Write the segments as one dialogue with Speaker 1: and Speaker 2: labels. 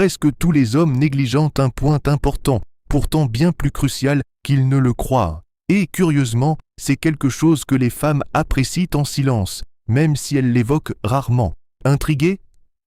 Speaker 1: presque tous les hommes négligeant un point important, pourtant bien plus crucial qu'ils ne le croient. Et curieusement, c'est quelque chose que les femmes apprécient en silence, même si elles l'évoquent rarement. Intrigués ?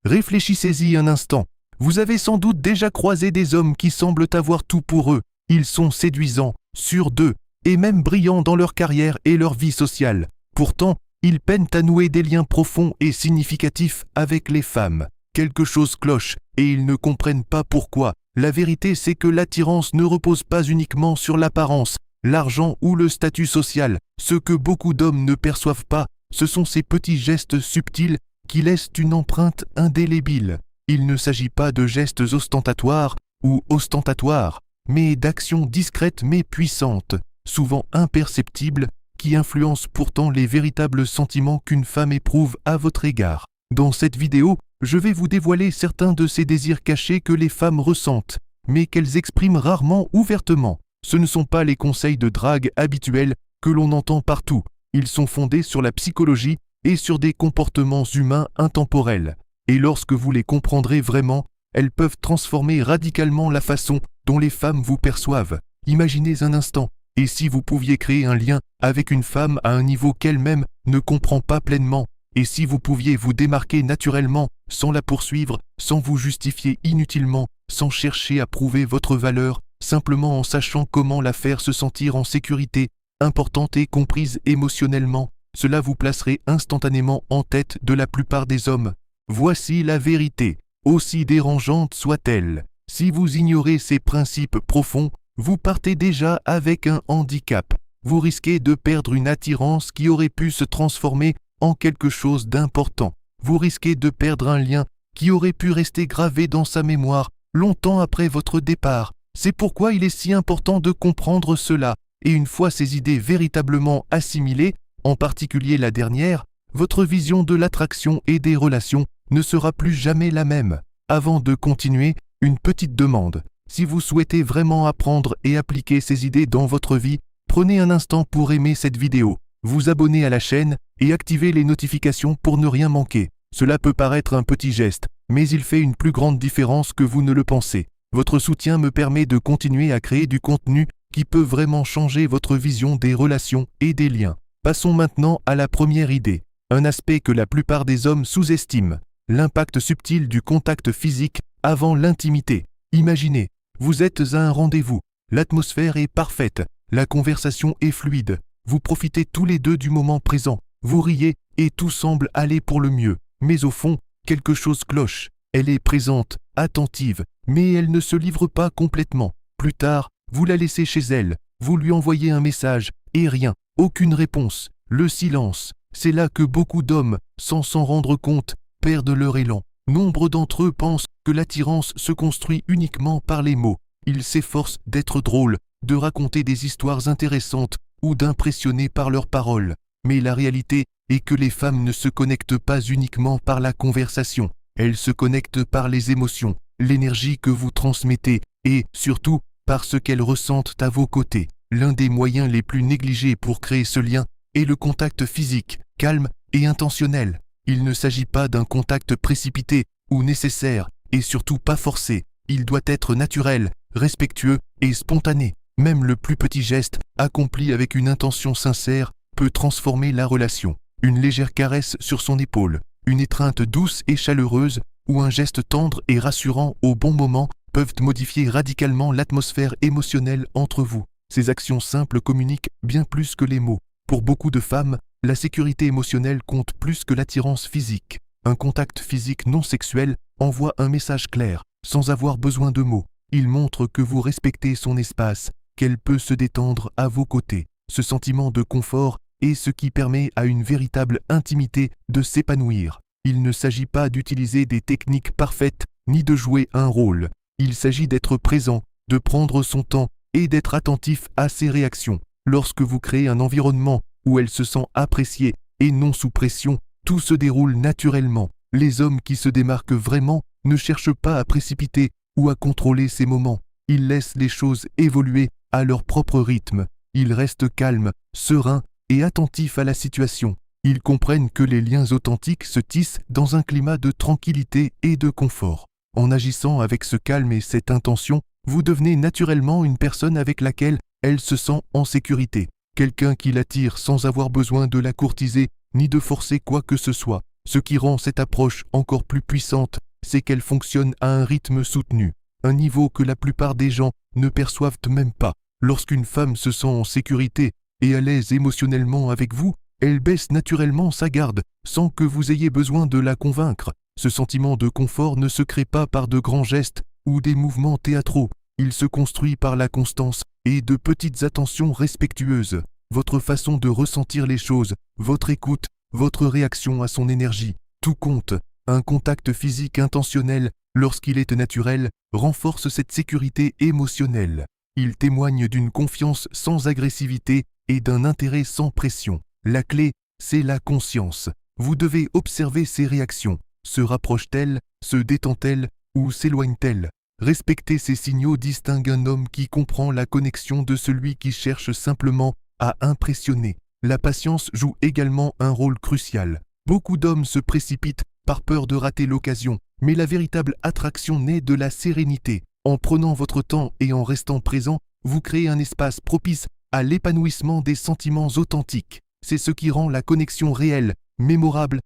Speaker 1: Réfléchissez-y un instant. Vous avez sans doute déjà croisé des hommes qui semblent avoir tout pour eux. Ils sont séduisants, sûrs d'eux, et même brillants dans leur carrière et leur vie sociale. Pourtant, ils peinent à nouer des liens profonds et significatifs avec les femmes. Quelque chose cloche, et ils ne comprennent pas pourquoi. La vérité, c'est que l'attirance ne repose pas uniquement sur l'apparence, l'argent ou le statut social. Ce que beaucoup d'hommes ne perçoivent pas, ce sont ces petits gestes subtils qui laissent une empreinte indélébile. Il ne s'agit pas de gestes ostentatoires ou ostentatoires, mais d'actions discrètes mais puissantes, souvent imperceptibles, qui influencent pourtant les véritables sentiments qu'une femme éprouve à votre égard. Dans cette vidéo, je vais vous dévoiler certains de ces désirs cachés que les femmes ressentent, mais qu'elles expriment rarement ouvertement. Ce ne sont pas les conseils de drague habituels que l'on entend partout. Ils sont fondés sur la psychologie et sur des comportements humains intemporels. Et lorsque vous les comprendrez vraiment, elles peuvent transformer radicalement la façon dont les femmes vous perçoivent. Imaginez un instant, et si vous pouviez créer un lien avec une femme à un niveau qu'elle-même ne comprend pas pleinement, et si vous pouviez vous démarquer naturellement, sans la poursuivre, sans vous justifier inutilement, sans chercher à prouver votre valeur, simplement en sachant comment la faire se sentir en sécurité, importante et comprise émotionnellement, cela vous placerait instantanément en tête de la plupart des hommes. Voici la vérité, aussi dérangeante soit-elle. Si vous ignorez ces principes profonds, vous partez déjà avec un handicap. Vous risquez de perdre une attirance qui aurait pu se transformer en quelque chose d'important. Vous risquez de perdre un lien qui aurait pu rester gravé dans sa mémoire longtemps après votre départ. C'est pourquoi il est si important de comprendre cela. Et une fois ces idées véritablement assimilées, en particulier la dernière, votre vision de l'attraction et des relations ne sera plus jamais la même. Avant de continuer, une petite demande. Si vous souhaitez vraiment apprendre et appliquer ces idées dans votre vie, prenez un instant pour aimer cette vidéo, vous abonner à la chaîne et activer les notifications pour ne rien manquer. Cela peut paraître un petit geste, mais il fait une plus grande différence que vous ne le pensez. Votre soutien me permet de continuer à créer du contenu qui peut vraiment changer votre vision des relations et des liens. Passons maintenant à la première idée, un aspect que la plupart des hommes sous-estiment, l'impact subtil du contact physique avant l'intimité. Imaginez, vous êtes à un rendez-vous, l'atmosphère est parfaite, la conversation est fluide, vous profitez tous les deux du moment présent, vous riez et tout semble aller pour le mieux. Mais au fond, quelque chose cloche. Elle est présente, attentive, mais elle ne se livre pas complètement. Plus tard, vous la laissez chez elle, vous lui envoyez un message, et rien, aucune réponse, le silence. C'est là que beaucoup d'hommes, sans s'en rendre compte, perdent leur élan. Nombre d'entre eux pensent que l'attirance se construit uniquement par les mots. Ils s'efforcent d'être drôles, de raconter des histoires intéressantes ou d'impressionner par leurs paroles. Mais la réalité est que les femmes ne se connectent pas uniquement par la conversation. Elles se connectent par les émotions, l'énergie que vous transmettez et, surtout, par ce qu'elles ressentent à vos côtés. L'un des moyens les plus négligés pour créer ce lien est le contact physique, calme et intentionnel. Il ne s'agit pas d'un contact précipité ou nécessaire, et surtout pas forcé. Il doit être naturel, respectueux et spontané. Même le plus petit geste, accompli avec une intention sincère, peut transformer la relation. Une légère caresse sur son épaule, une étreinte douce et chaleureuse, ou un geste tendre et rassurant au bon moment peuvent modifier radicalement l'atmosphère émotionnelle entre vous. Ces actions simples communiquent bien plus que les mots. Pour beaucoup de femmes, la sécurité émotionnelle compte plus que l'attirance physique. Un contact physique non sexuel envoie un message clair, sans avoir besoin de mots. Il montre que vous respectez son espace, qu'elle peut se détendre à vos côtés. Ce sentiment de confort est ce qui permet à une véritable intimité de s'épanouir. Il ne s'agit pas d'utiliser des techniques parfaites ni de jouer un rôle. Il s'agit d'être présent, de prendre son temps et d'être attentif à ses réactions. Lorsque vous créez un environnement où elle se sent appréciée et non sous pression, tout se déroule naturellement. Les hommes qui se démarquent vraiment ne cherchent pas à précipiter ou à contrôler ces moments. Ils laissent les choses évoluer à leur propre rythme. Ils restent calmes, sereins et attentifs à la situation. Ils comprennent que les liens authentiques se tissent dans un climat de tranquillité et de confort. En agissant avec ce calme et cette intention, vous devenez naturellement une personne avec laquelle elle se sent en sécurité, quelqu'un qui l'attire sans avoir besoin de la courtiser ni de forcer quoi que ce soit. Ce qui rend cette approche encore plus puissante, c'est qu'elle fonctionne à un rythme soutenu, un niveau que la plupart des gens ne perçoivent même pas. Lorsqu'une femme se sent en sécurité et à l'aise émotionnellement avec vous, elle baisse naturellement sa garde sans que vous ayez besoin de la convaincre. Ce sentiment de confort ne se crée pas par de grands gestes ou des mouvements théâtraux. Il se construit par la constance et de petites attentions respectueuses. Votre façon de ressentir les choses, votre écoute, votre réaction à son énergie, tout compte. Un contact physique intentionnel, lorsqu'il est naturel, renforce cette sécurité émotionnelle. Il témoigne d'une confiance sans agressivité et d'un intérêt sans pression. La clé, c'est la conscience. Vous devez observer ses réactions. Se rapproche-t-elle, se détend-elle ou s'éloigne-t-elle? Respecter ces signaux distingue un homme qui comprend la connexion de celui qui cherche simplement à impressionner. La patience joue également un rôle crucial. Beaucoup d'hommes se précipitent par peur de rater l'occasion, mais la véritable attraction naît de la sérénité. En prenant votre temps et en restant présent, vous créez un espace propice à l'épanouissement des sentiments authentiques. C'est ce qui rend la connexion réelle, mémorable